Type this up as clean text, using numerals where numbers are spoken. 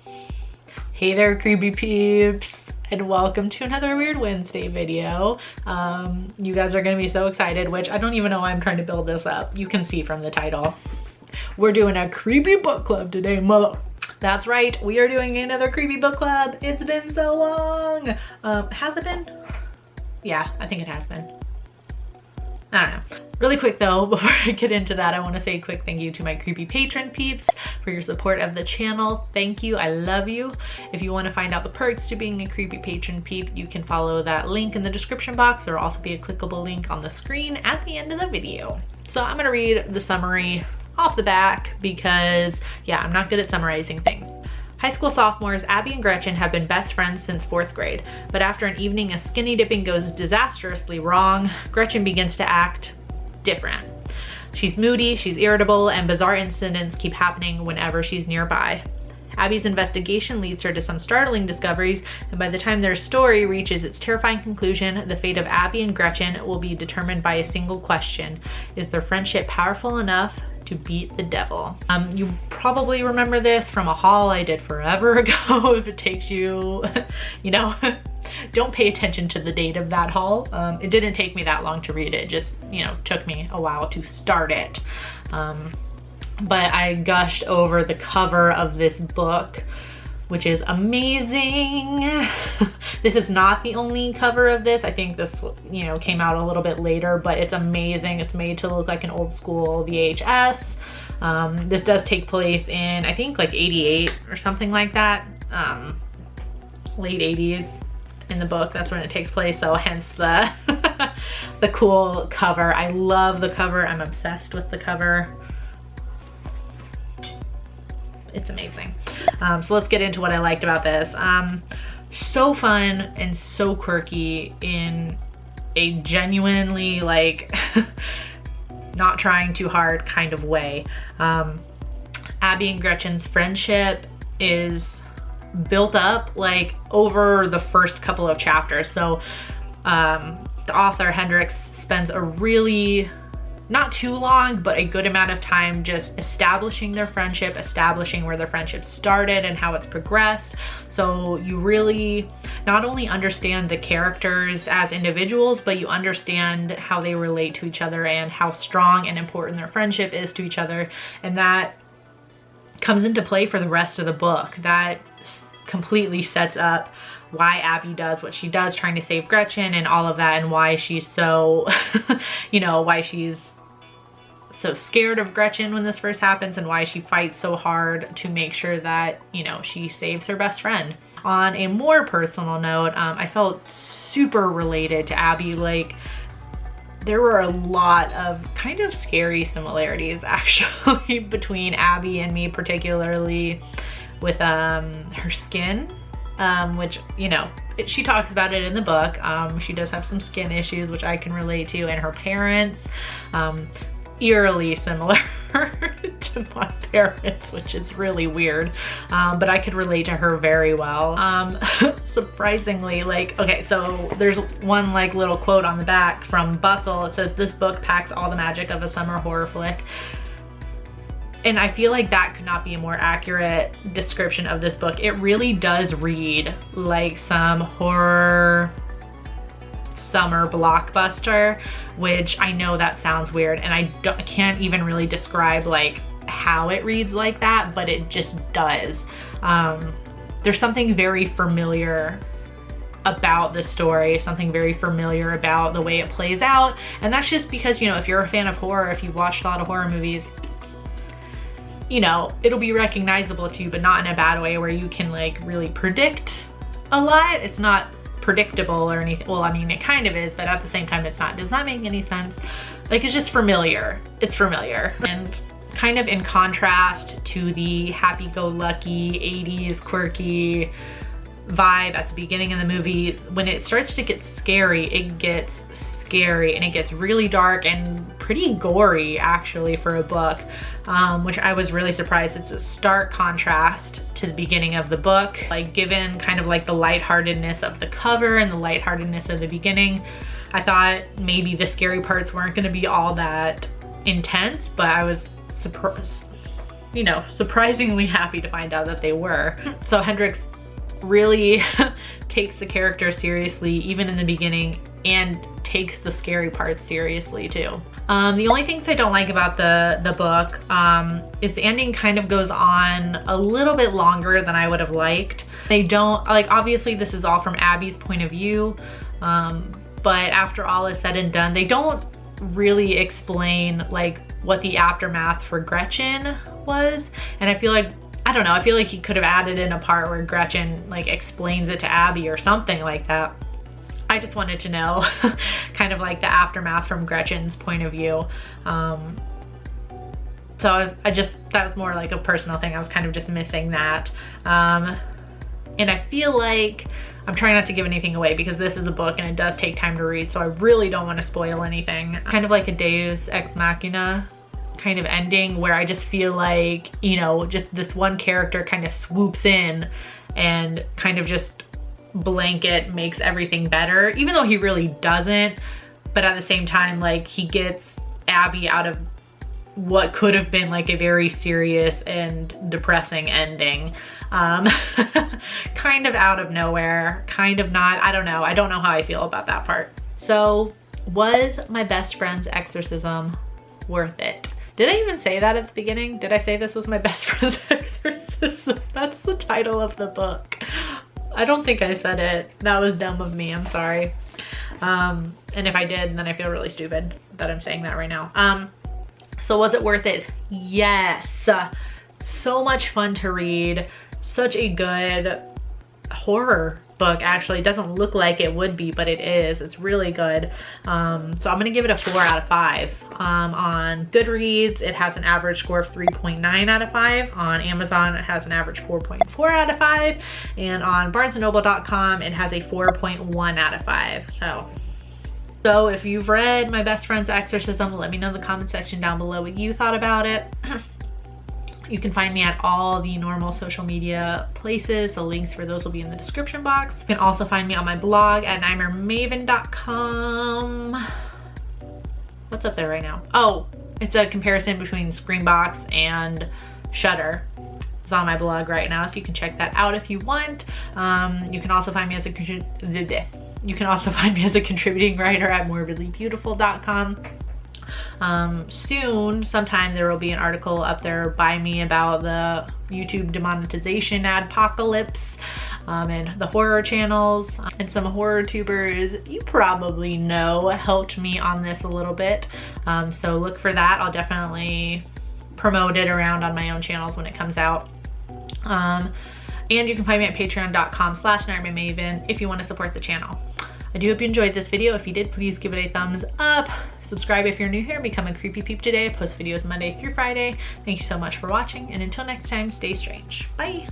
Hey there, creepy peeps, and welcome to another Weird Wednesday video. You guys are gonna be so excited, which I don't even know why I'm trying to build this up. You can see from the title. We're doing a creepy book club today, mother. That's right, we are doing another creepy book club. It's been so long. Has it been? Yeah, I think it has been. I don't know. Really quick though, before I get into that, I want to say a quick thank you to my creepy patron peeps for your support of the channel. Thank you, I love you. If you want to find out the perks to being a creepy patron peep, you can follow that link in the description box. There will also be a clickable link on the screen at the end of the video. So I'm gonna read the summary off the back because yeah, I'm not good at summarizing things. High school sophomores Abby and Gretchen have been best friends since 4th grade, but after an evening of skinny dipping goes disastrously wrong, Gretchen begins to act different. She's moody, she's irritable, and bizarre incidents keep happening whenever she's nearby. Abby's investigation leads her to some startling discoveries, and by the time their story reaches its terrifying conclusion, the fate of Abby and Gretchen will be determined by a single question. Is their friendship powerful enough to beat the devil? You probably remember this from a haul I did forever ago. If it takes you, you know, don't pay attention to the date of that haul. It didn't take me that long to read it. Just, you know, took me a while to start it. But I gushed over the cover of this book, which is amazing. This is not the only cover of this. I think this, you know, came out a little bit later, but it's amazing. It's made to look like an old school VHS. This does take place in, I think like 88 or something like that. Late 80s in the book, that's when it takes place. So hence the, the cool cover. I love the cover. I'm obsessed with the cover. It's amazing. So let's get into what I liked about this. So fun and so quirky in a genuinely like not trying too hard kind of way. Abby and Gretchen's friendship is built up like over the first couple of chapters. So the author Hendricks spends a really not too long, but a good amount of time just establishing their friendship, establishing where their friendship started and how it's progressed. So you really not only understand the characters as individuals, but you understand how they relate to each other and how strong and important their friendship is to each other. And that comes into play for the rest of the book. That completely sets up why Abby does what she does, trying to save Gretchen and all of that, and why she's so, you know, why she's so scared of Gretchen when this first happens, and why she fights so hard to make sure that, you know, she saves her best friend. On a more personal note, I felt super related to Abby. Like, there were a lot of kind of scary similarities actually between Abby and me, particularly with her skin, which, you know, she talks about it in the book. She does have some skin issues, which I can relate to, and her parents, eerily similar to my parents, which is really weird, but I could relate to her very well. Surprisingly, like, okay, so there's one like little quote on the back from Bustle. It says, "This book packs all the magic of a summer horror flick." And I feel like that could not be a more accurate description of this book. It really does read like some horror summer blockbuster, which I know that sounds weird, and I can't even really describe like how it reads like that, but it just does. There's something very familiar about the story, something very familiar about the way it plays out, and that's just because, you know, if you're a fan of horror, if you've watched a lot of horror movies, you know, it'll be recognizable to you, but not in a bad way where you can like really predict a lot. It's not predictable or anything. Well, I mean, it kind of is, but at the same time, it's not. Does that make any sense? Like, it's just familiar. It's familiar. And kind of in contrast to the happy-go-lucky 80s quirky vibe at the beginning of the movie, when it starts to get scary, it gets scary and it gets really dark and pretty gory actually for a book, which I was really surprised. It's a stark contrast to the beginning of the book. Like, given kind of like the lightheartedness of the cover and the lightheartedness of the beginning, I thought maybe the scary parts weren't going to be all that intense, but I was surprised. you know, surprisingly happy to find out that they were. So Hendrix really takes the character seriously, even in the beginning, and takes the scary parts seriously too. The only things I don't like about the book is the ending kind of goes on a little bit longer than I would have liked. They don't, like, obviously this is all from Abby's point of view, but after all is said and done, they don't really explain like what the aftermath for Gretchen was. And I feel like, I don't know, I feel like he could have added in a part where Gretchen like explains it to Abby or something like that. I just wanted to know kind of like the aftermath from Gretchen's point of view. So I just, that was more like a personal thing. I was kind of just missing that. And I feel like, I'm trying not to give anything away because this is a book and it does take time to read, so I really don't want to spoil anything. Kind of like a Deus Ex Machina kind of ending where I just feel like, you know, just this one character kind of swoops in and kind of just blanket makes everything better, even though he really doesn't. But at the same time, like, he gets Abby out of what could have been like a very serious and depressing ending. Kind of out of nowhere, kind of not, I don't know. I don't know how I feel about that part. So was my best friend's exorcism worth it? Did I even say that at the beginning? Did I say this was my best friend's exorcism? That's the title of the book. I don't think I said it. That was dumb of me, I'm sorry. And if I did, then I feel really stupid that I'm saying that right now. So was it worth it? Yes. So much fun to read. Such a good horror book, actually. It doesn't look like it would be, but it is. It's really good. So I'm gonna give it a 4 out of 5. On Goodreads, it has an average score of 3.9 out of 5. On Amazon, it has an average 4.4 out of 5. And on barnesandnoble.com, it has a 4.1 out of 5. So if you've read my best friend's exorcism, let me know in the comment section down below what you thought about it. You can find me at all the normal social media places. The links for those will be in the description box. You can also find me on my blog at nightmaremaven.com. What's up there right now? Oh, it's a comparison between Screambox and Shudder. It's on my blog right now, so you can check that out if you want. You can also find me as a contributing writer at morbidlybeautiful.com. Soon, sometime, there will be an article up there by me about the YouTube demonetization adpocalypse, and the horror channels, and some horror tubers you probably know helped me on this a little bit. So look for that. I'll definitely promote it around on my own channels when it comes out. And you can find me at patreon.com/nightmaremaven if you want to support the channel. I do hope you enjoyed this video. If you did, please give it a thumbs up. Subscribe if you're new here. Become a creepy peep today. I post videos Monday through Friday. Thank you so much for watching, and until next time, stay strange. Bye.